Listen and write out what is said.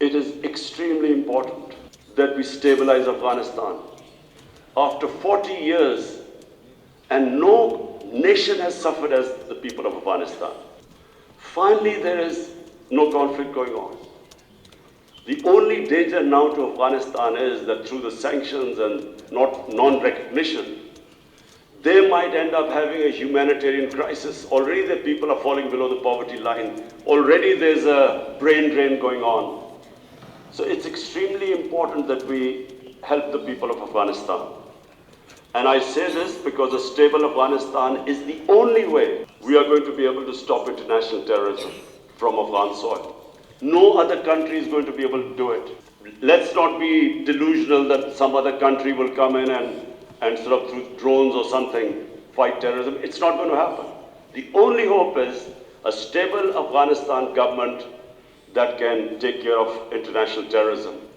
It is extremely important that we stabilize Afghanistan. After 40 years, and no nation has suffered as the people of Afghanistan. Finally, there is no conflict going on. The only danger now to Afghanistan is that through the sanctions and non-recognition, they might end up having a humanitarian crisis. Already the people are falling below the poverty line. Already there's a brain drain going on. So it's extremely important that we help the people of Afghanistan. And I say this because a stable Afghanistan is the only way we are going to be able to stop international terrorism from Afghan soil. No other country is going to be able to do it. Let's not be delusional that some other country will come in and sort of through drones or something fight terrorism. It's not going to happen. The only hope is a stable Afghanistan government that can take care of international terrorism.